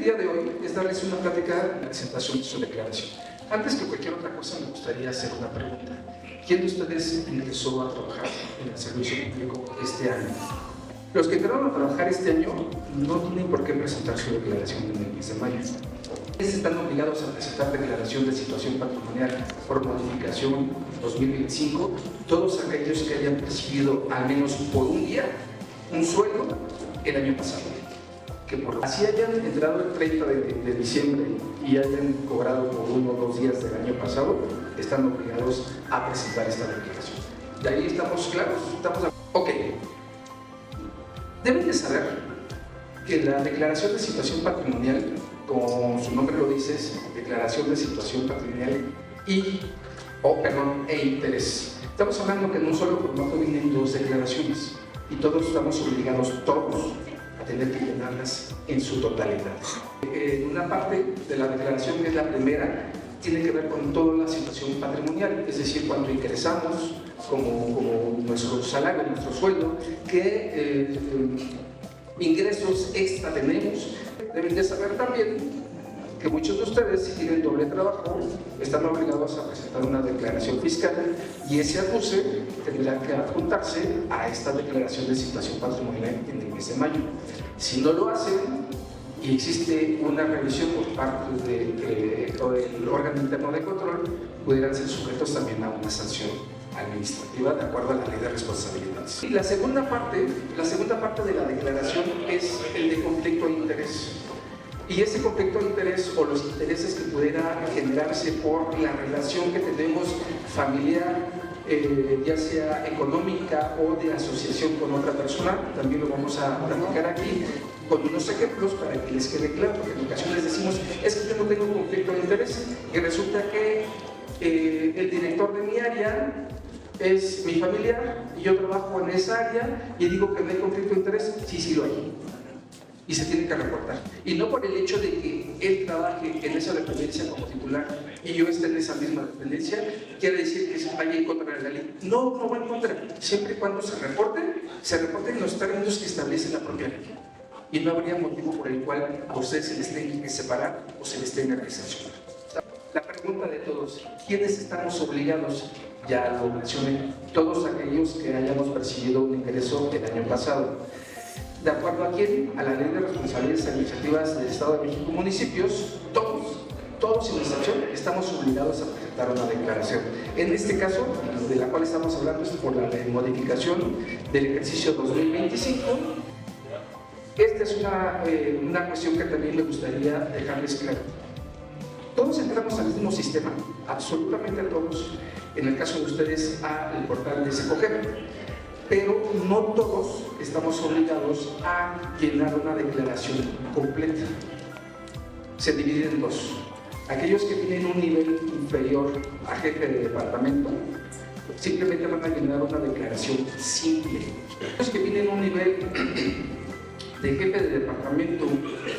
día de hoy es darles una plática de la presentación de su declaración. Antes que cualquier otra cosa, me gustaría hacer una pregunta. ¿Quién de ustedes ingresó a trabajar en el servicio público este año? Los que entraron a trabajar este año no tienen por qué presentar su declaración en el mes de mayo. Ustedes están obligados a presentar declaración de situación patrimonial por modificación 2025, todos aquellos que hayan percibido al menos por un día un sueldo el año pasado. Que así hayan entrado el 30 de diciembre y hayan cobrado por 1 o 2 días del año pasado, están obligados a presentar esta declaración. ¿De ahí estamos claros? Ok. Deben de saber que la declaración de situación patrimonial, como su nombre lo dice, es declaración de situación patrimonial e interés. Estamos hablando que en un solo formato vienen 2 declaraciones y todos estamos obligados, a tener que llenarlas en su totalidad. Una parte de la declaración, que es la primera, tiene que ver con toda la situación patrimonial, es decir, cuando ingresamos, como nuestro salario, nuestro sueldo, qué ingresos extra tenemos. Deben de saber también que muchos de ustedes, si tienen doble trabajo, están obligados a presentar una declaración fiscal y ese acuse tendrá que adjuntarse a esta declaración de situación patrimonial en el mes de mayo. Si no lo hacen y existe una revisión por parte del órgano interno de control, pudieran ser sujetos también a una sanción administrativa de acuerdo a la ley de responsabilidades. Y la segunda parte de la declaración es el de conflicto de interés. Y ese conflicto de interés o los intereses que pudiera generarse por la relación que tenemos familiar, ya sea económica o de asociación con otra persona, también lo vamos a platicar aquí con unos ejemplos para que les quede claro, porque en ocasiones decimos, es que yo no tengo conflicto de interés, y resulta que el director de mi área es mi familiar y yo trabajo en esa área y digo que no hay conflicto de interés, sí lo hay. Y se tiene que reportar. Y no por el hecho de que él trabaje en esa dependencia como titular y yo esté en esa misma dependencia, quiere decir que se vaya en contra de la ley. No va en contra. Siempre y cuando se reporte en los términos que establece la propia ley. Y no habría motivo por el cual a ustedes se les tenga que separar o se les tenga que sancionar. La pregunta de todos, ¿quiénes estamos obligados? Ya lo mencioné, todos aquellos que hayamos percibido un ingreso el año pasado. ¿De acuerdo a quién? A la Ley de Responsabilidades Administrativas del Estado de México Municipios, todos sin excepción, estamos obligados a presentar una declaración. En este caso, de la cual estamos hablando, es por la modificación del ejercicio 2025. Esta es una cuestión que también me gustaría dejarles claro. Todos entramos al mismo sistema, absolutamente todos, en el caso de ustedes, al portal de SECOGEP. Pero no todos estamos obligados a llenar una declaración completa. Se divide en 2. Aquellos que tienen un nivel inferior a jefe de departamento simplemente van a llenar una declaración simple. Aquellos que tienen un nivel de jefe de departamento,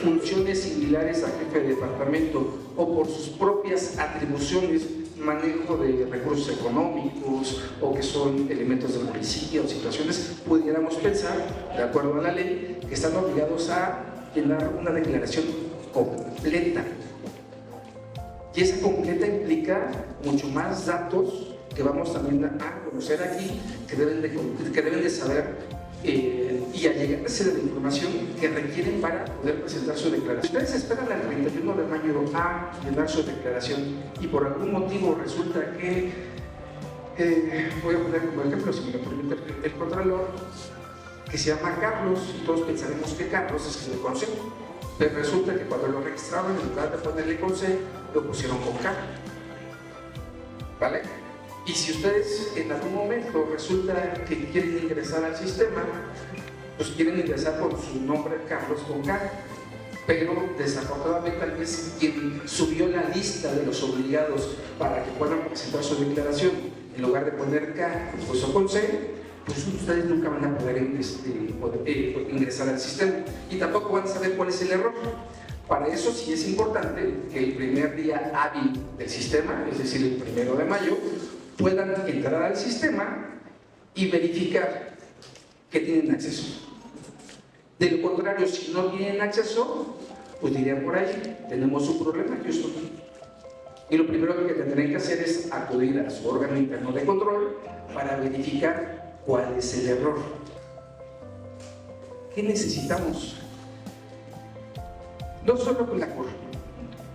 funciones similares a jefe de departamento o por sus propias atribuciones, manejo de recursos económicos o que son elementos de policía o situaciones, pudiéramos pensar, de acuerdo a la ley, que están obligados a llenar una declaración completa. Y esa completa implica mucho más datos que vamos también a conocer aquí, que deben de saber y allegarse de la información que requieren para poder presentar su declaración. Ustedes esperan al 31 de mayo a llenar su declaración y por algún motivo resulta que, voy a poner como ejemplo, si me lo permite, el contralor, que se llama Carlos, y todos pensaremos que Carlos es que le conocen, pero resulta que cuando lo registraron, en lugar de ponerle con C, lo pusieron con K. ¿Vale? Y si ustedes en algún momento resulta que quieren ingresar al sistema, pues quieren ingresar por su nombre Carlos con K, pero desafortunadamente tal vez quien subió la lista de los obligados para que puedan presentar su declaración, en lugar de poner K, puso con C, pues ustedes nunca van a poder ingresar al sistema y tampoco van a saber cuál es el error. Para eso sí es importante que el primer día hábil del sistema, es decir, el 1 de mayo, puedan entrar al sistema y verificar que tienen acceso. De lo contrario, si no tienen acceso, pues dirían por ahí, tenemos un problema, Houston. Y lo primero que tendrán que hacer es acudir a su órgano interno de control para verificar cuál es el error. ¿Qué necesitamos? No solo con la COR.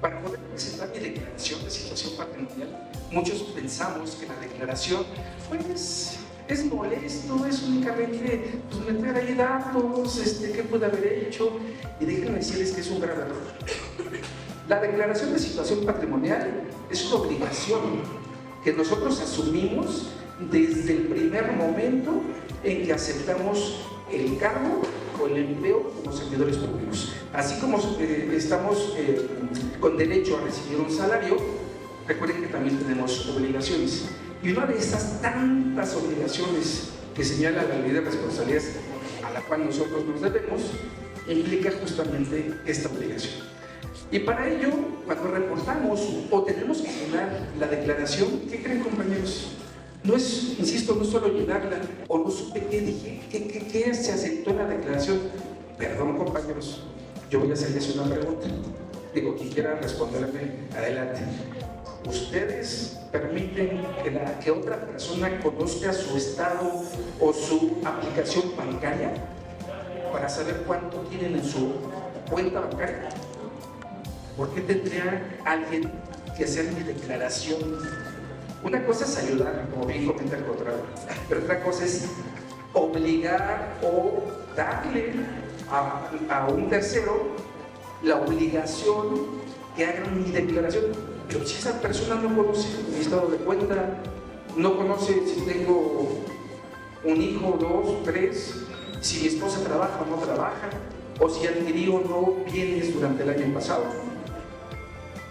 Para poder presentar mi declaración de situación patrimonial, muchos pensamos que la declaración, pues, es molesto, es únicamente pues, meter ahí datos, qué pude haber hecho, y déjenme decirles que es un grave error. La declaración de situación patrimonial es una obligación que nosotros asumimos desde el primer momento en que aceptamos el cargo o el empleo como servidores públicos. Así como estamos con derecho a recibir un salario, recuerden que también tenemos obligaciones. Y una de esas tantas obligaciones que señala la ley de responsabilidades a la cual nosotros nos debemos, implica justamente esta obligación. Y para ello, cuando reportamos o tenemos que llenar la declaración, ¿qué creen, compañeros? No es, insisto, no solo llenarla o no supe qué dije, qué se aceptó en la declaración. Perdón, compañeros, yo voy a hacerles una pregunta. Digo, quien quiera responderme, adelante. ¿Ustedes permiten que otra persona conozca su estado o su aplicación bancaria para saber cuánto tienen en su cuenta bancaria? ¿Por qué tendría alguien que hacer mi declaración? Una cosa es ayudar, como bien comenta el contrario, pero otra cosa es obligar o darle a un tercero la obligación que haga mi declaración. Pero si esa persona no conoce mi estado de cuenta, no conoce si tengo un hijo, 2, 3, si mi esposa trabaja o no trabaja, o si adquirí o no bienes durante el año pasado.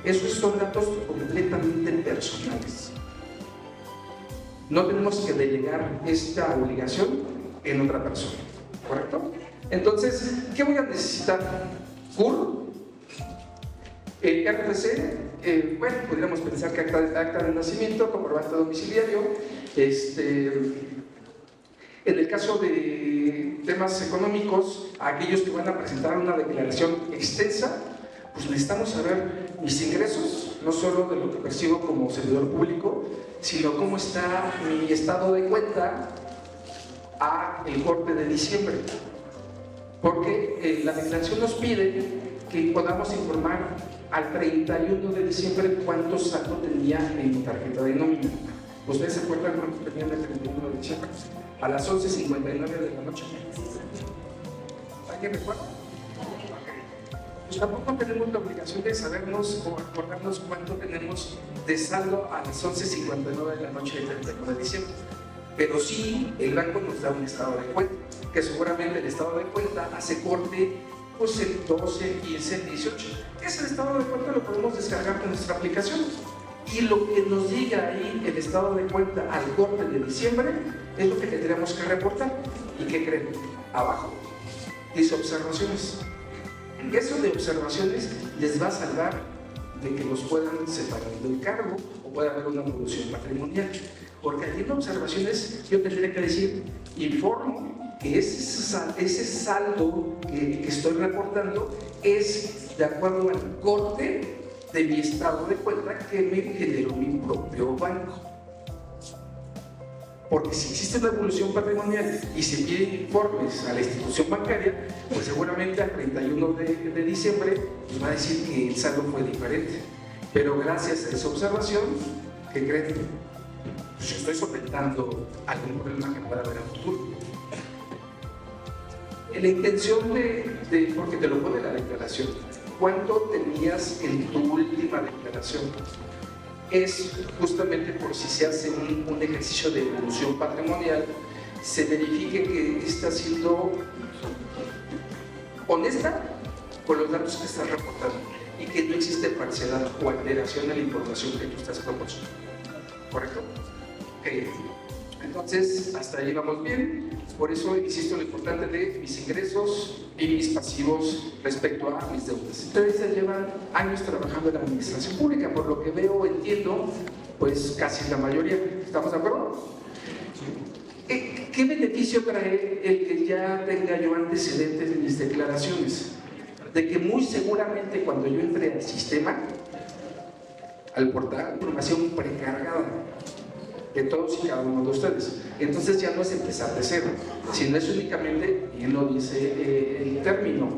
Esos son datos completamente personales. No tenemos que delegar esta obligación en otra persona, ¿correcto? Entonces, ¿qué voy a necesitar? CUR, RFC, bueno, podríamos pensar que acta de nacimiento, comprobante domiciliario, en el caso de temas económicos, aquellos que van a presentar una declaración extensa, pues necesitamos saber mis ingresos, no solo de lo que percibo como servidor público, sino cómo está mi estado de cuenta a el corte de diciembre. Porque la declaración nos pide que podamos informar al 31 de diciembre cuánto saldo tenía en mi tarjeta de nómina. ¿Ustedes se acuerdan cuánto tenían el 31 de diciembre? A las 11:59 de la noche. ¿Alguien recuerda? Pues tampoco tenemos la obligación de sabernos o acordarnos cuánto tenemos de saldo a las 11:59 de la noche del 31 de diciembre. Pero sí, el banco nos da un estado de cuenta, que seguramente el estado de cuenta hace corte pues el 12, 15, 18. Ese estado de cuenta lo podemos descargar con nuestra aplicación. Y lo que nos diga ahí el estado de cuenta al corte de diciembre es lo que tendríamos que reportar. ¿Y qué creen? Abajo dice observaciones. Eso de observaciones les va a salvar de que nos puedan separar del cargo o pueda haber una evolución patrimonial. Porque aquí en observaciones yo tendría que decir, informo que ese saldo que estoy reportando es de acuerdo al corte de mi estado de cuenta que me generó mi propio banco. Porque si existe una evolución patrimonial y se piden informes a la institución bancaria, pues seguramente al 31 de diciembre nos va a decir que el saldo fue diferente. Pero gracias a esa observación, ¿qué creen? Pues yo estoy solventando algún problema que pueda haber en el futuro. La intención porque te lo pone la declaración, ¿cuánto tenías en tu última declaración? Es justamente por si se hace un ejercicio de evolución patrimonial, se verifique que está siendo honesta con los datos que estás reportando y que no existe parcialidad o alteración de la información que tú estás proporcionando. ¿Correcto? Okay. Entonces, hasta ahí vamos bien. Por eso insisto en lo importante de mis ingresos y mis pasivos respecto a mis deudas. Ustedes ya llevan años trabajando en la administración pública, por lo que veo, entiendo, pues casi la mayoría. ¿Estamos de acuerdo? ¿Qué beneficio trae el que ya tenga yo antecedentes de mis declaraciones? de que muy seguramente cuando yo entre al sistema, al portal, información precargada de todos y cada uno de ustedes. Entonces ya no es empezar de cero, sino es únicamente, y lo dice el término,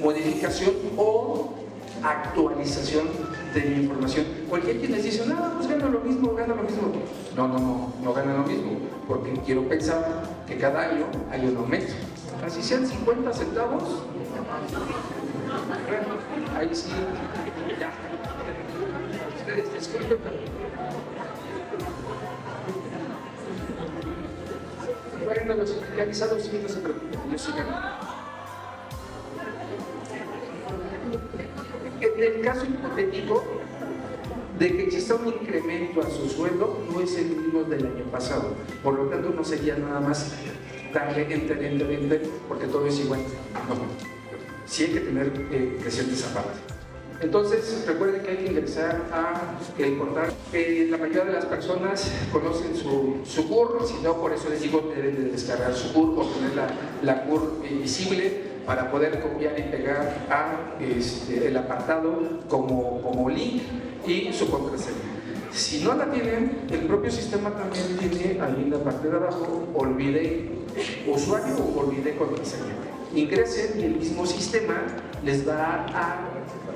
modificación o actualización de mi información. Porque hay quienes dicen, no, pues gana lo mismo, gana lo mismo. No gana lo mismo, porque quiero pensar que cada año hay un aumento. Así sean 50 centavos, bueno, ahí sí, ya. Ustedes disculpen, bueno, los especializados sí no se preocupen, yo sí gano. En el caso hipotético de que exista un incremento a su sueldo, no es el mismo del año pasado. Por lo tanto, no sería nada más darle enter, porque todo es igual. No, sí hay que tener presente esa parte. Entonces, recuerden que hay que ingresar a el portal. La mayoría de las personas conocen su CUR, si no, por eso les digo que deben de descargar su CUR o tener la CUR visible para poder copiar y pegar a el apartado como link y su contraseña. Si no la tienen, el propio sistema también tiene ahí en la parte de abajo, olvide usuario o olvide contraseña. Ingresen y el mismo sistema les va a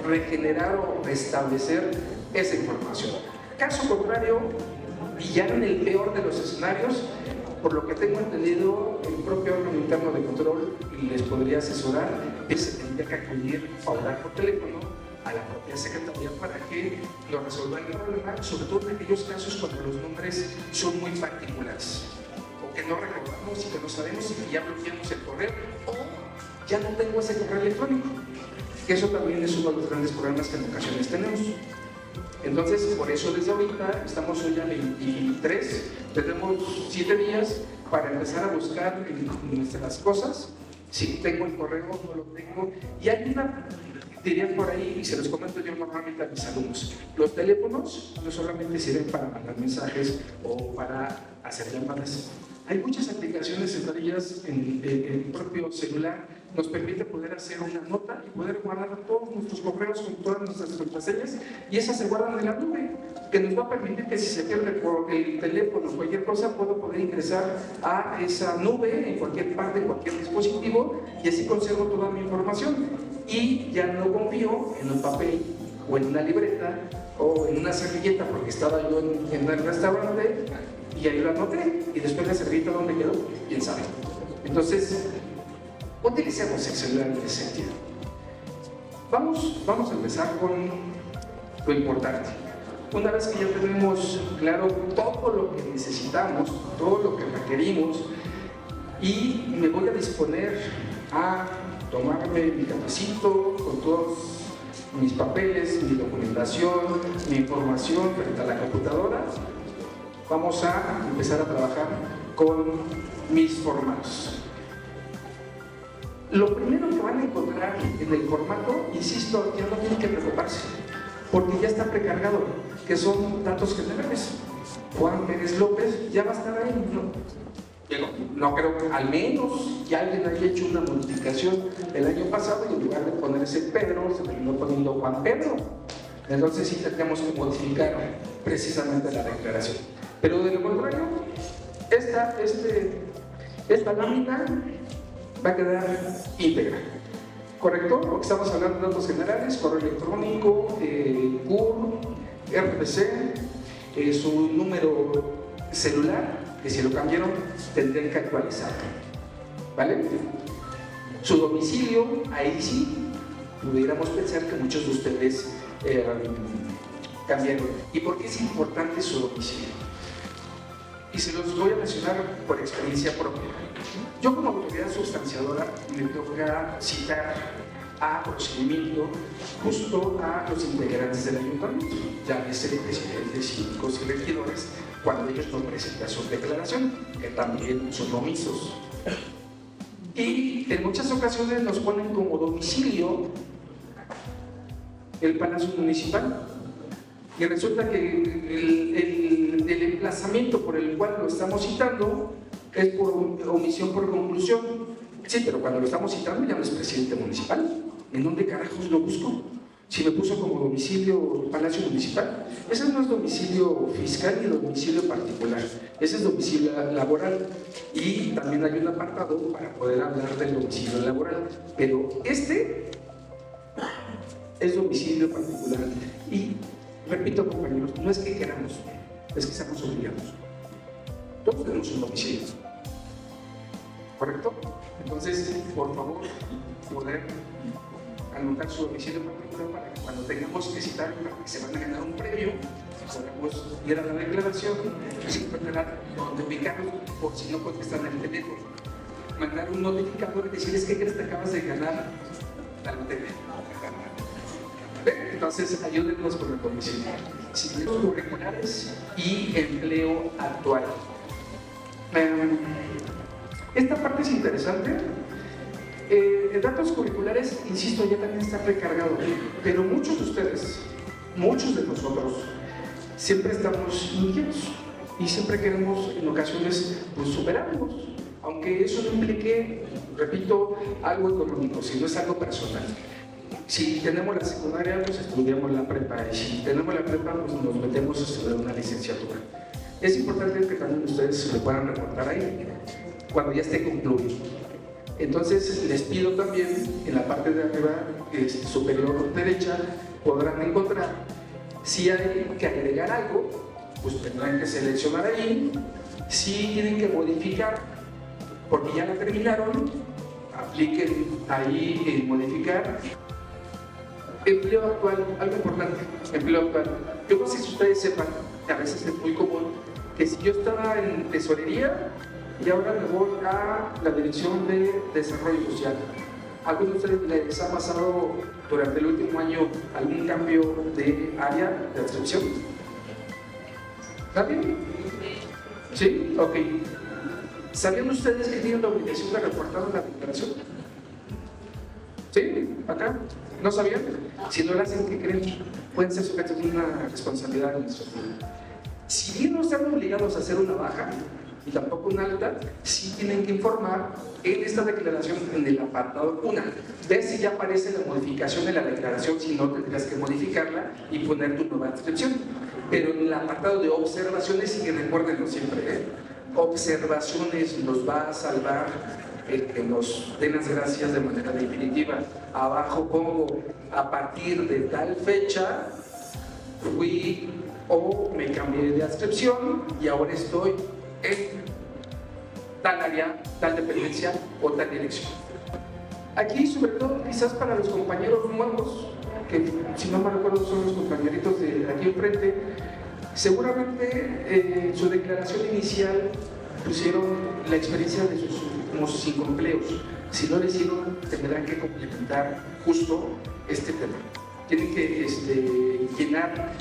regenerar o restablecer esa información. Caso contrario, y ya en el peor de los escenarios, por lo que tengo entendido, el propio órgano interno de control les podría asesorar, se tendría que acudir o hablar por teléfono a la propia secretaría para que lo resuelvan el problema, sobre todo en aquellos casos cuando los nombres son muy particulares o que no recordamos y que no sabemos y ya bloqueamos el correo o ya no tengo ese correo electrónico, que eso también es uno de los grandes problemas que en ocasiones tenemos. Entonces, por eso desde ahorita, estamos hoy a 23, tenemos 7 días para empezar a buscar nuestras cosas. Si tengo el correo, no lo tengo. Y hay una, diría por ahí, y se los comento yo normalmente a mis alumnos, los teléfonos no solamente sirven para mandar mensajes o para hacer llamadas. Hay muchas aplicaciones, entre ellas en el propio celular, nos permite poder hacer una nota y poder guardar todos nuestros correos con todas nuestras contraseñas y esas se guardan en la nube, que nos va a permitir que si se pierde por el teléfono o cualquier cosa, puedo poder ingresar a esa nube en cualquier parte, en cualquier dispositivo y así conservo toda mi información y ya no confío en un papel o en una libreta o en una servilleta porque estaba yo en el restaurante y ahí lo anoté y después la servilleta ¿dónde quedó? ¿Quién sabe? Entonces, utilicemos el celular en ese sentido. Vamos a empezar con lo importante. Una vez que ya tenemos claro todo lo que necesitamos, todo lo que requerimos, y me voy a disponer a tomarme mi cafecito con todos mis papeles, mi documentación, mi información frente a la computadora, vamos a empezar a trabajar con mis formatos. Lo primero que van a encontrar en el formato, insisto, ya no tienen que preocuparse, porque ya está precargado, que son datos generales. Juan Pérez López ya va a estar ahí, no creo que al menos ya alguien haya hecho una modificación el año pasado y en lugar de ponerse Pedro, se terminó poniendo Juan Pedro. Entonces sí tendríamos que modificar precisamente la declaración. Pero de lo contrario, esta lámina va a quedar íntegra. ¿Correcto? Porque estamos hablando de datos generales, correo electrónico, CUR, RFC, su número celular, que si lo cambiaron tendrían que actualizarlo. ¿Vale? Su domicilio, ahí sí, pudiéramos pensar que muchos de ustedes cambiaron. ¿Y por qué es importante su domicilio? Y se los voy a mencionar por experiencia propia. Yo como autoridad sustanciadora me toca citar a procedimiento justo a los integrantes del ayuntamiento, llámese presidentes, síndicos y regidores, cuando ellos no presentan su declaración, que también son omisos. Y en muchas ocasiones nos ponen como domicilio el Palacio Municipal. Y resulta que el emplazamiento por el cual lo estamos citando es por omisión por conclusión. Sí, pero cuando lo estamos citando ya no es presidente municipal, ¿En dónde carajos lo busco? Si me puso como domicilio Palacio Municipal, ese no es domicilio fiscal ni domicilio particular, ese es domicilio laboral. Y también hay un apartado para poder hablar del domicilio laboral, pero este es domicilio particular. Y repito, compañeros, no es que queramos, es que estamos obligados. Todos tenemos un domicilio, ¿correcto? Entonces, por favor, poder anotar su domicilio particular para que cuando tengamos que citar para que se van a ganar un premio, podamos ir a la declaración y siempre donde picarlos por si no contestan el teléfono. Mandar un notificador y decirles que crees que acabas de ganar la lotería. Entonces, ayúdennos con el domicilio. Ciclos curriculares y empleo actual. Esta parte es interesante. Datos curriculares, insisto, ya también está precargado, pero muchos de ustedes, muchos de nosotros, siempre estamos inquietos y siempre queremos en ocasiones pues, superarnos, aunque eso no implique, repito, algo económico, sino es algo personal. Si tenemos la secundaria, pues estudiamos la prepa, y si tenemos la prepa, pues nos metemos a estudiar una licenciatura. Es importante que también ustedes se lo puedan reportar ahí, cuando ya esté concluido. Entonces, les pido también, en la parte de arriba, superior derecha, podrán encontrar, si hay que agregar algo, pues tendrán que seleccionar ahí, si tienen que modificar, porque ya la terminaron, apliquen ahí en modificar. Empleo actual, algo importante, empleo actual. Yo no sé si ustedes sepan, que a veces es muy común, que si yo estaba en tesorería y ahora me voy a la Dirección de Desarrollo Social, ¿a algunos de ustedes les ha pasado durante el último año algún cambio de área de adscripción? ¿Está bien? ¿Sí? Ok. ¿Sabían ustedes que tienen la obligación de reportar la declaración? ¿Sí? ¿Acá? ¿No sabían? Si no lo hacen, ¿qué creen? Pueden ser sujetos de una responsabilidad administrativa. Si bien no están obligados a hacer una baja y tampoco una alta, sí tienen que informar en esta declaración en el apartado 1. Ve si ya aparece la modificación de la declaración, si no tendrás que modificarla y poner tu nueva descripción. Pero en el apartado de observaciones, y recuérdenlo siempre, observaciones nos va a salvar el que nos den las gracias de manera definitiva. Abajo pongo, a partir de tal fecha, fui o me cambié de adscripción y ahora estoy en tal área, tal dependencia o tal dirección. Aquí, sobre todo, quizás para los compañeros nuevos, que si no me recuerdo son los compañeritos de aquí enfrente, seguramente su declaración inicial pusieron la experiencia de sus últimos 5 empleos. Si no lo hicieron, tendrán que complementar justo este tema. Tienen que llenar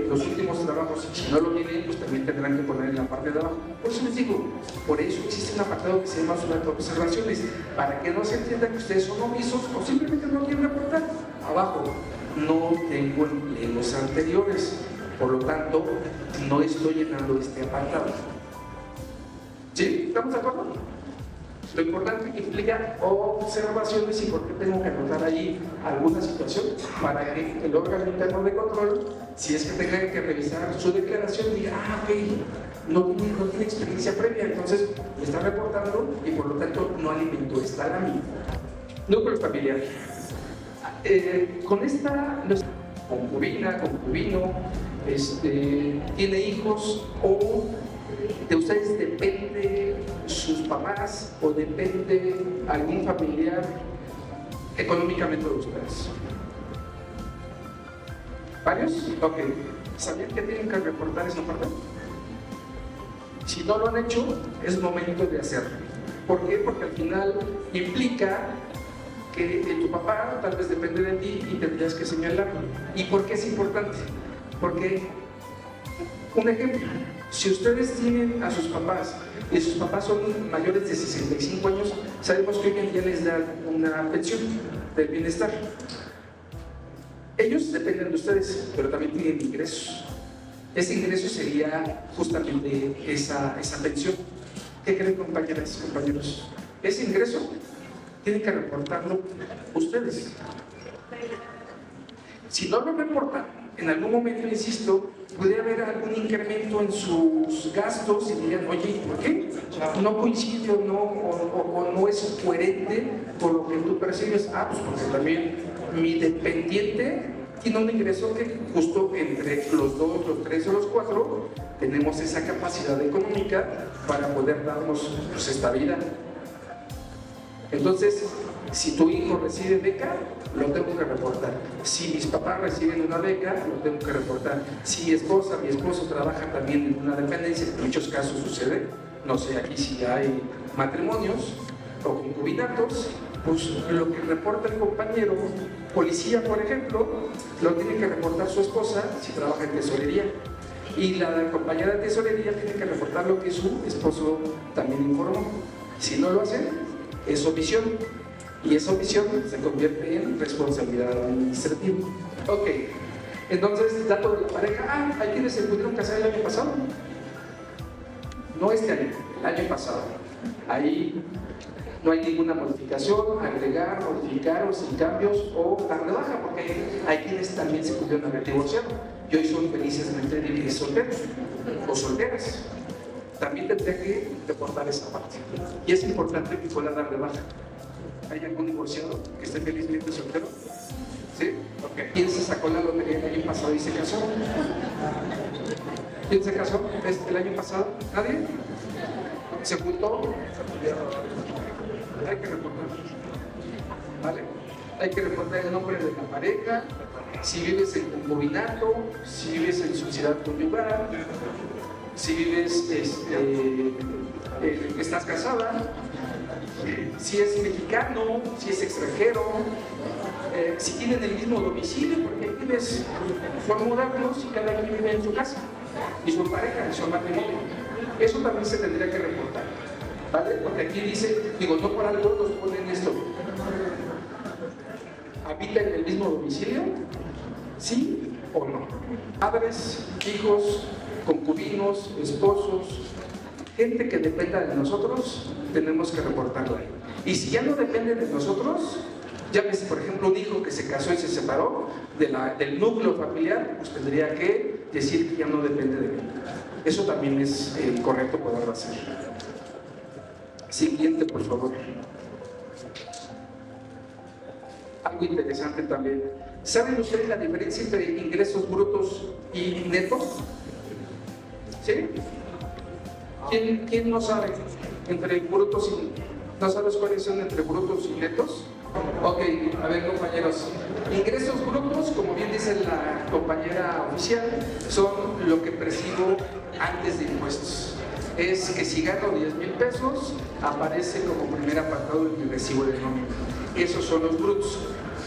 los últimos trabajos, y si no lo tienen, pues también tendrán que poner en la parte de abajo. Por eso les digo, por eso existe un apartado que se llama observaciones, para que no se entienda que ustedes son omisos o simplemente no quieren reportar. Abajo, no tengo empleos anteriores, por lo tanto, no estoy llenando este apartado. ¿Sí? ¿Estamos de acuerdo? Lo importante que implica observaciones y por qué tengo que anotar ahí alguna situación para que el órgano interno de control, si es que tenga que revisar su declaración, diga, ok, no tiene experiencia previa, entonces me está reportando y por lo tanto no alimentó esta lámina. Núcleo familiar. Con esta concubina, concubino, tiene hijos o de ustedes depende sus papás o depende algún familiar económicamente de ustedes. ¿Varios? Ok. ¿Sabían que tienen que reportar esa parte? Si no lo han hecho, es momento de hacerlo. ¿Por qué? Porque al final implica que tu papá tal vez depende de ti y tendrías que señalarlo. ¿Y por qué es importante? Porque, un ejemplo, si ustedes tienen a sus papás y sus papás son mayores de 65 años, sabemos que hoy en día les dan una pensión del bienestar. Ellos dependen de ustedes, pero también tienen ingresos. Ese ingreso sería justamente esa pensión. ¿Qué creen, compañeras, compañeros? Ese ingreso tienen que reportarlo ustedes. Si no lo reportan, en algún momento, insisto, puede haber algún incremento en sus gastos y dirían, oye, ¿por qué? No coincide o no es coherente con lo que tú percibes. Ah, pues porque también mi dependiente tiene un ingreso que justo entre los dos, los tres o los cuatro tenemos esa capacidad económica para poder darnos pues, estabilidad. Entonces, si tu hijo recibe beca, lo tengo que reportar. Si mis papás reciben una beca, lo tengo que reportar. Si mi esposa, mi esposo trabaja también en una dependencia, en muchos casos sucede, no sé aquí si hay matrimonios o concubinatos, pues lo que reporta el compañero, policía por ejemplo, lo tiene que reportar su esposa si trabaja en tesorería. Y la compañera de tesorería tiene que reportar lo que su esposo también informó. Si no lo hacen, es omisión. Y esa omisión se convierte en responsabilidad administrativa. Ok, entonces, dato de la pareja. Ah, hay quienes se pudieron casar el año pasado. No este año, el año pasado. Ahí no hay ninguna modificación, agregar, modificar o sin cambios o dar de baja, porque hay quienes también se pudieron haber divorciado y hoy son felizmente solteros o solteras. También tendría que reportar esa parte. Y es importante que pueda dar de baja. ¿Hay algún divorciado que esté felizmente soltero? ¿Sí? Ok. ¿Quién se sacó la lotería el año pasado y se casó? ¿Quién se casó el año pasado? ¿Nadie? ¿Se juntó? Hay que reportar. ¿Vale? Hay que reportar el nombre de la pareja, si vives en concubinato, si vives en sociedad conyugal, si vives, estás casada, si es mexicano, si es extranjero, si tienen el mismo domicilio, porque hay quienes son modernos y cada quien vive en su casa, y su pareja, y su matrimonio. Eso también se tendría que reportar, ¿vale? Porque aquí dice, digo, no por algo nos ponen esto. ¿Habita en el mismo domicilio? ¿Sí o no? Padres, hijos, concubinos, esposos, gente que dependa de nosotros, tenemos que reportarlo ahí. Y si ya no depende de nosotros, ya ves, por ejemplo, un hijo que se casó y se separó del núcleo familiar, pues tendría que decir que ya no depende de mí. Eso también es correcto poderlo hacer. Siguiente, por favor. Algo interesante también. ¿Saben ustedes la diferencia entre ingresos brutos y netos? ¿Sí? ¿Quién no sabe entre brutos y no sabes cuáles son entre brutos y netos? Ok, a ver compañeros, ingresos brutos, como bien dice la compañera oficial, son lo que percibo antes de impuestos. Es que si gano 10,000 pesos, aparece como primer apartado en mi recibo de nómina. Esos son los brutos.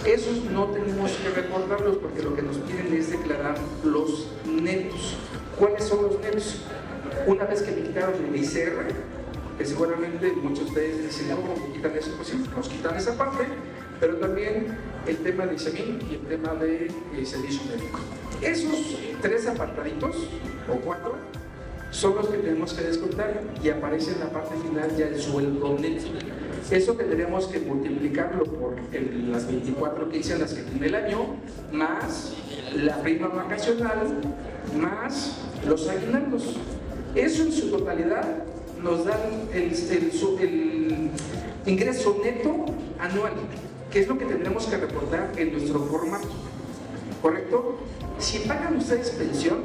Esos no tenemos que reportarlos porque lo que nos piden es declarar los netos. ¿Cuáles son los netos? Una vez que me quitaron el ICR, que seguramente muchos de ustedes dicen, no, me quitan eso, pues sí, nos quitan esa parte, pero también el tema de ICEMIN y el tema de servicio médico. Esos 3 apartaditos, o 4, son los que tenemos que descontar y aparece en la parte final ya el sueldo neto. Eso tendríamos que multiplicarlo por las 24 quincenas que tiene el año, más la prima vacacional, más los aguinaldos. Eso en su totalidad nos dan el ingreso neto anual, que es lo que tendremos que reportar en nuestro formato, ¿correcto? Si pagan ustedes pensión,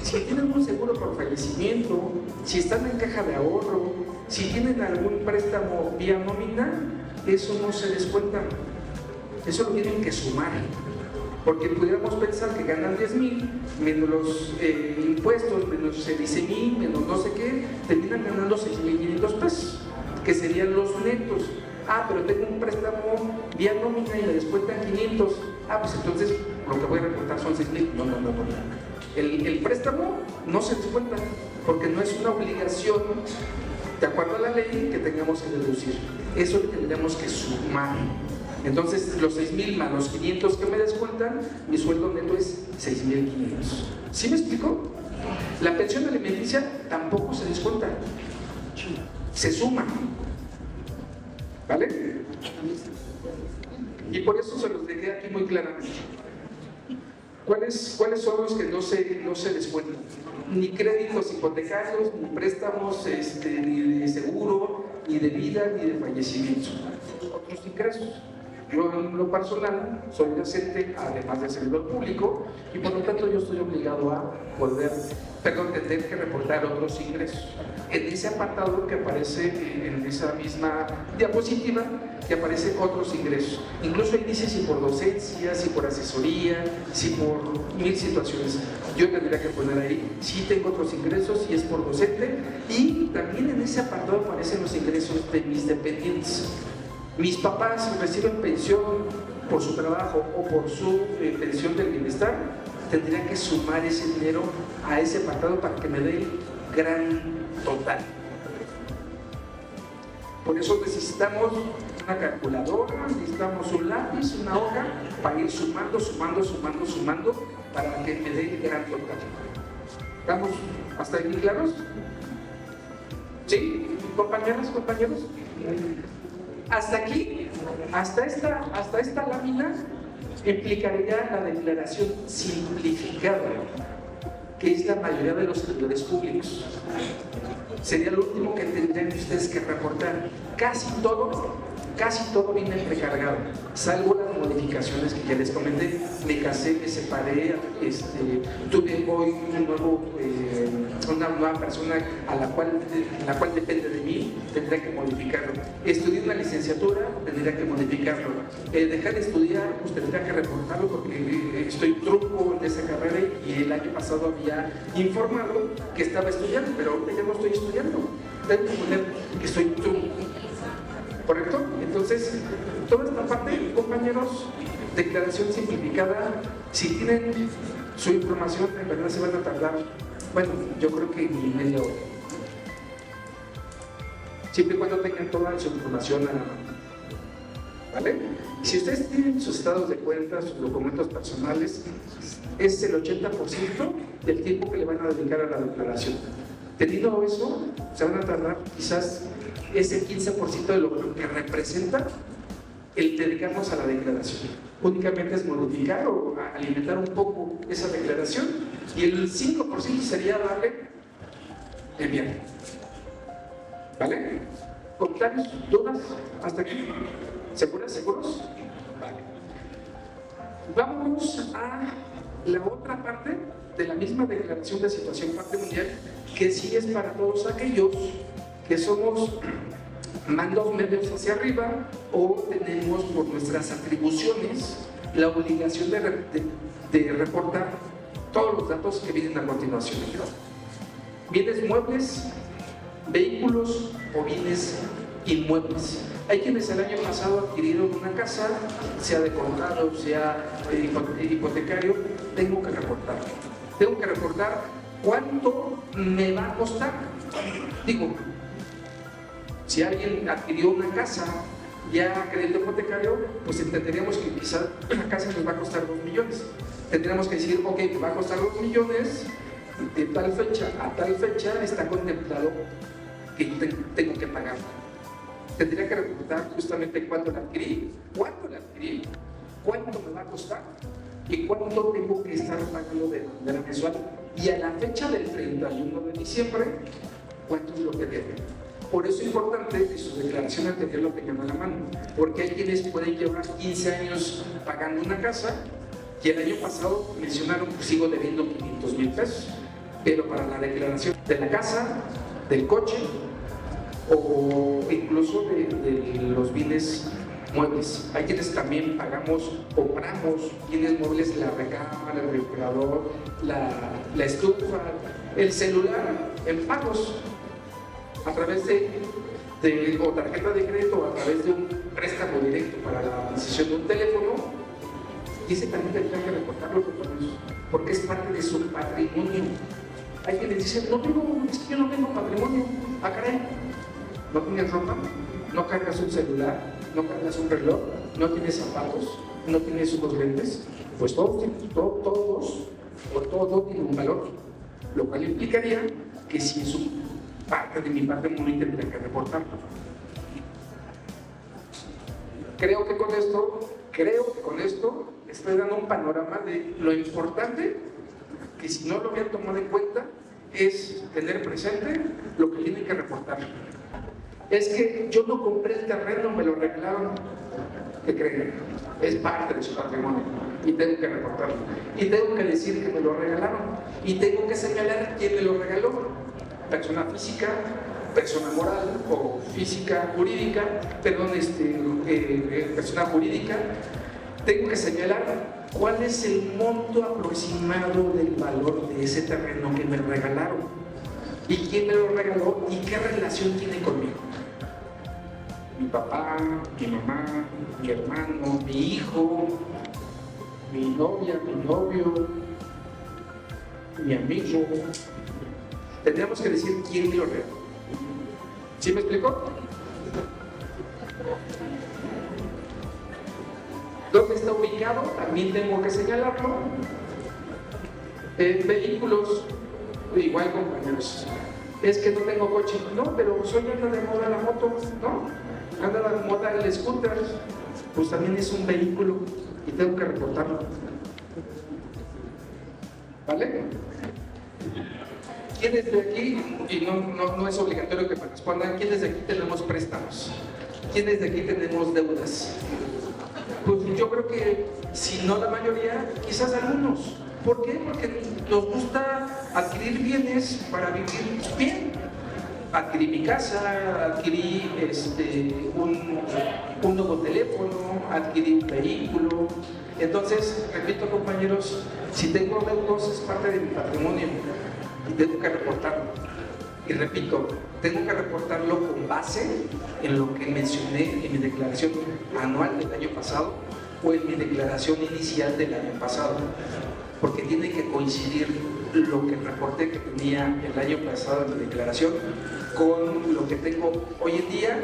si tienen un seguro por fallecimiento, si están en caja de ahorro, si tienen algún préstamo vía nómina, eso no se descuenta, eso lo tienen que sumar. Porque pudiéramos pensar que ganan 10,000, menos los impuestos, menos el ICEMIN, menos no sé qué, terminan ganando 6,500 pesos, que serían los netos. Ah, pero tengo un préstamo vía nómina y me descuentan 500. Ah, pues entonces lo que voy a reportar son 6,000. No. El préstamo no se descuenta, porque no es una obligación, de acuerdo a la ley, que tengamos que deducir. Eso lo tendríamos que sumar. Entonces, los 6,000 más los 500 que me descuentan, mi sueldo neto es 6,500. ¿Sí me explico? La pensión alimenticia tampoco se descuenta, se suma. ¿Vale? Y por eso se los dejé aquí muy claramente. ¿Cuáles son los que no se descuentan? Ni créditos hipotecarios, ni préstamos, ni de seguro, ni de vida, ni de fallecimiento. Otros ingresos. Yo en lo personal soy docente, además de servidor público, y por lo tanto yo estoy obligado a tener que reportar otros ingresos. En ese apartado que aparece en esa misma diapositiva, que aparecen otros ingresos. Incluso ahí dice si por docencia, si por asesoría, si por 1000 situaciones. Yo tendría que poner ahí, si tengo otros ingresos, si es por docente, y también en ese apartado aparecen los ingresos de mis dependientes. Mis papás reciben pensión por su trabajo o por su pensión del bienestar, tendría que sumar ese dinero a ese apartado para que me dé el gran total. Por eso necesitamos una calculadora, necesitamos un lápiz, una hoja, para ir sumando, para que me dé el gran total. ¿Estamos hasta aquí claros? ¿Sí? ¿Compañeras, compañeros? Hasta aquí, hasta esta lámina, implicaría la declaración simplificada, que es la mayoría de los servidores públicos. Sería lo último que tendrían ustedes que reportar. Casi todo viene precargado, salvo las modificaciones que ya les comenté. Me casé, me separé, tuve hoy una nueva persona la cual depende de mí, tendría que modificarlo. Estudié una licenciatura, tendría que modificarlo. Dejar de estudiar, pues tendría que reportarlo porque estoy trunco en esa carrera y el año pasado había informado que estaba estudiando, pero ahorita ya no estoy estudiando. Tengo que poner que estoy trunco. ¿Correcto? Entonces, toda esta parte, compañeros, declaración simplificada, si tienen su información, en verdad se van a tardar, bueno, yo creo que ni media hora. Siempre y cuando tengan toda su información a la mano. ¿Vale? Si ustedes tienen sus estados de cuenta, sus documentos personales, es el 80% del tiempo que le van a dedicar a la declaración. Teniendo eso, se van a tardar quizás ese 15% de lo que representa el dedicarnos a la declaración. Únicamente es modificar o alimentar un poco esa declaración y el 5% sería darle enviar. ¿Vale? ¿Comentarios? ¿Dudas? ¿Hasta aquí? ¿Seguras? ¿Seguros? Vale. Vamos a la otra parte de la misma declaración de situación patrimonial, que sí es para todos aquellos que somos mandos medios hacia arriba o tenemos por nuestras atribuciones la obligación de reportar todos los datos que vienen a continuación. Bienes muebles, vehículos o bienes inmuebles. Hay quienes el año pasado adquirieron una casa, sea de contado, sea hipotecario. Tengo que reportar cuánto me va a costar. Digo, si alguien adquirió una casa ya crédito hipotecario, pues entenderíamos que quizás la casa nos va a costar 2 millones. Tendríamos que decir, ok, me va a costar 2 millones, de tal fecha a tal fecha está contemplado que tengo que pagar. Tendría que reportar justamente cuándo la adquirí, cuánto me va a costar y cuánto tengo que estar pagando de manera mensual. Y a la fecha del 31 de diciembre, cuánto es lo que debe. Por eso es importante que su declaración anterior lo tengan a la mano, porque hay quienes pueden llevar 15 años pagando una casa y el año pasado mencionaron que sigo debiendo 500,000 pesos, pero para la declaración de la casa, del coche o incluso de los bienes muebles. Hay quienes también compramos bienes muebles, la recámara, el refrigerador, la estufa, el celular en pagos a través de o tarjeta de crédito o a través de un préstamo directo para la adquisición de un teléfono. Y ese también tendrá que reportarlo porque es parte de su patrimonio. Hay quienes dicen, es que yo no tengo patrimonio. Ah, caray, ¿no tienes ropa? ¿No cargas un celular? ¿No cargas un reloj? ¿No tienes zapatos? ¿No tienes unos lentes? Pues todo tiene un valor, lo cual implicaría que si es parte de mi patrimonio tendría que reportarlo. Creo que con esto Creo que con esto estoy dando un panorama de lo importante que, si no lo habían tomado en cuenta, es tener presente lo que tienen que reportar. Es que yo no compré el terreno, me lo regalaron. ¿Qué creen? Es parte de su patrimonio y tengo que reportarlo. Y tengo que decir que me lo regalaron. Y tengo que señalar quién me lo regaló. Persona física, persona moral o física jurídica, perdón, persona jurídica. Tengo que señalar cuál es el monto aproximado del valor de ese terreno que me regalaron y quién me lo regaló y qué relación tiene conmigo. Mi papá, mi mamá, mi hermano, mi hijo, mi novia, mi novio, mi amigo. Tendríamos que decir quién me lo regaló. ¿Sí me explicó? ¿Dónde está ubicado? También tengo que señalarlo. Vehículos, igual, compañeros. Es que no tengo coche. No, pero soy anda de moda la moto, ¿no? Anda de moda el scooter. Pues también es un vehículo y tengo que reportarlo. ¿Vale? ¿Quiénes de aquí, y no es obligatorio que me respondan, quiénes de aquí tenemos préstamos? ¿Quiénes de aquí tenemos deudas? Pues yo creo que, si no la mayoría, quizás algunos. ¿Por qué? Porque nos gusta adquirir bienes para vivir bien. Adquirí mi casa, adquirí un nuevo teléfono, adquirí un vehículo. Entonces, repito, compañeros, si tengo deudas es parte de mi patrimonio y tengo que reportarlo. Y repito, tengo que reportarlo con base en lo que mencioné en mi declaración anual del año pasado o en mi declaración inicial del año pasado, porque tiene que coincidir lo que reporté que tenía el año pasado en mi declaración con lo que tengo hoy en día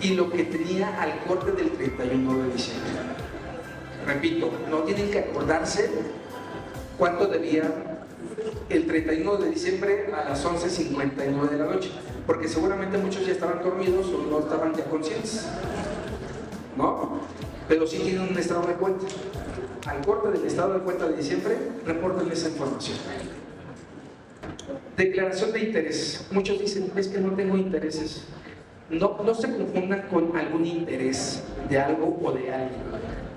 y lo que tenía al corte del 31 de diciembre. Repito, no tienen que acordarse cuánto debía el 31 de diciembre a las 11:59 de la noche, porque seguramente muchos ya estaban dormidos o no estaban ya conscientes, ¿no? Pero sí tienen un estado de cuenta. Al corte del estado de cuenta de diciembre, reporten esa información. Declaración de interés. Muchos dicen, es que no tengo intereses. No se confundan con algún interés de algo o de alguien.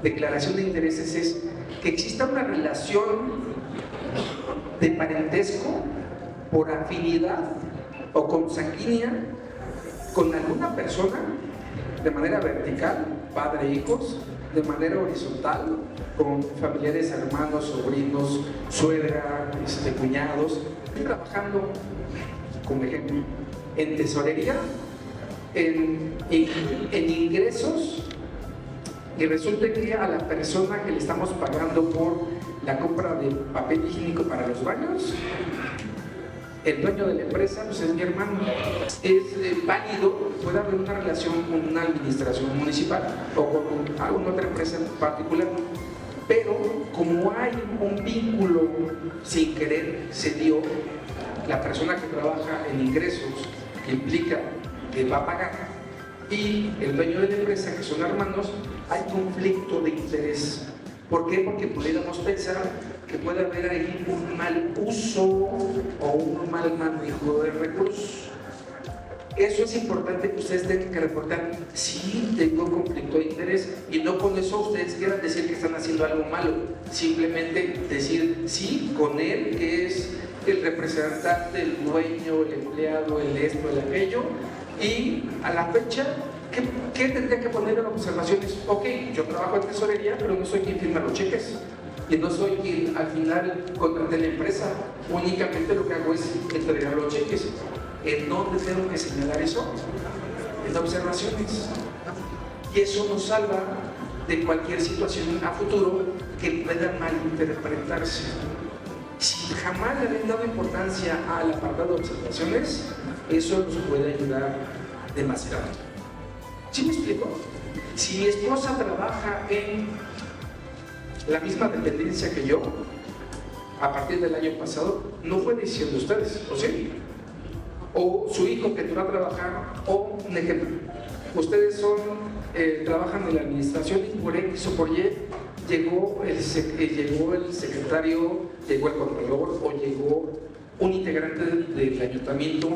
Declaración de intereses es que exista una relación de parentesco por afinidad o consanguínea con alguna persona de manera vertical, padre e hijos, de manera horizontal, con familiares, hermanos, sobrinos, suegra, cuñados. Estoy trabajando, como ejemplo, en tesorería, en ingresos, y resulta que a la persona que le estamos pagando por la compra de papel higiénico para los baños, el dueño de la empresa pues es mi hermano. Es válido, puede haber una relación con una administración municipal o con alguna otra empresa en particular, pero como hay un vínculo sin querer, se dio, la persona que trabaja en ingresos, que implica que va a pagar, y el dueño de la empresa, que son hermanos, hay conflicto de interés. ¿Por qué? Porque pudiéramos pensar que puede haber ahí un mal uso o un mal manejo de recursos. Eso es importante que ustedes tengan que reportar. Sí, tengo conflicto de interés, y no con eso ustedes quieran decir que están haciendo algo malo. Simplemente decir, sí, con él, que es el representante, el dueño, el empleado, el esto, el aquello, y a la fecha, ¿qué tendría que poner en observaciones? Ok, yo trabajo en tesorería, pero no soy quien firma los cheques. Y no soy quien al final contraté la empresa. Únicamente lo que hago es entregar los cheques. ¿En dónde tengo que señalar eso? En observaciones. Y eso nos salva de cualquier situación a futuro que pueda malinterpretarse. Si jamás le habían dado importancia al apartado de observaciones, eso nos puede ayudar demasiado. ¿Sí me explico? Si mi esposa trabaja en la misma dependencia que yo, a partir del año pasado, no fue decisión de ustedes, ¿o sí? O su hijo que entró a trabajar, o un ejemplo, ustedes son trabajan en la administración y por X o por Y llegó el secretario, llegó el contralor o llegó un integrante del ayuntamiento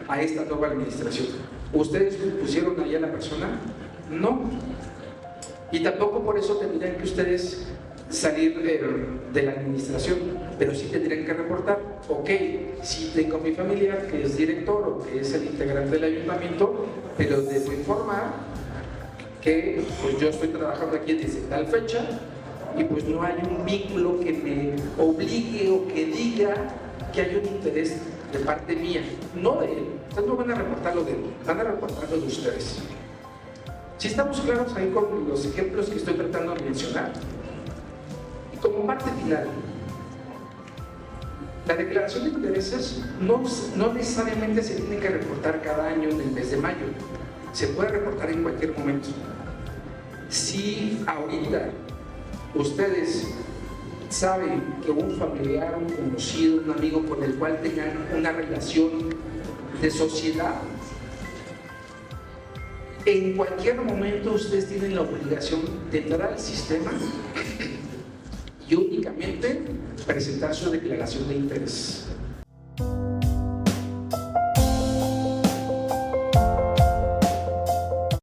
a esta nueva administración. ¿Ustedes pusieron ahí a la persona? No. Y tampoco por eso tendrían que ustedes salir de la administración, pero sí tendrían que reportar. Ok, sí tengo a mi familiar que es director o que es el integrante del ayuntamiento, pero debo informar que pues yo estoy trabajando aquí desde tal fecha y pues no hay un vínculo que me obligue o que diga que hay un interés de parte mía, no de él. Ustedes no van a reportarlo de él, van a reportarlo de ustedes. Si estamos claros ahí con los ejemplos que estoy tratando de mencionar. Y como parte final, la declaración de intereses no necesariamente se tiene que reportar cada año en el mes de mayo, se puede reportar en cualquier momento. Si ahorita ustedes saben que un familiar, un conocido, un amigo con el cual tengan una relación de sociedad, en cualquier momento ustedes tienen la obligación de entrar al sistema y únicamente presentar su declaración de interés.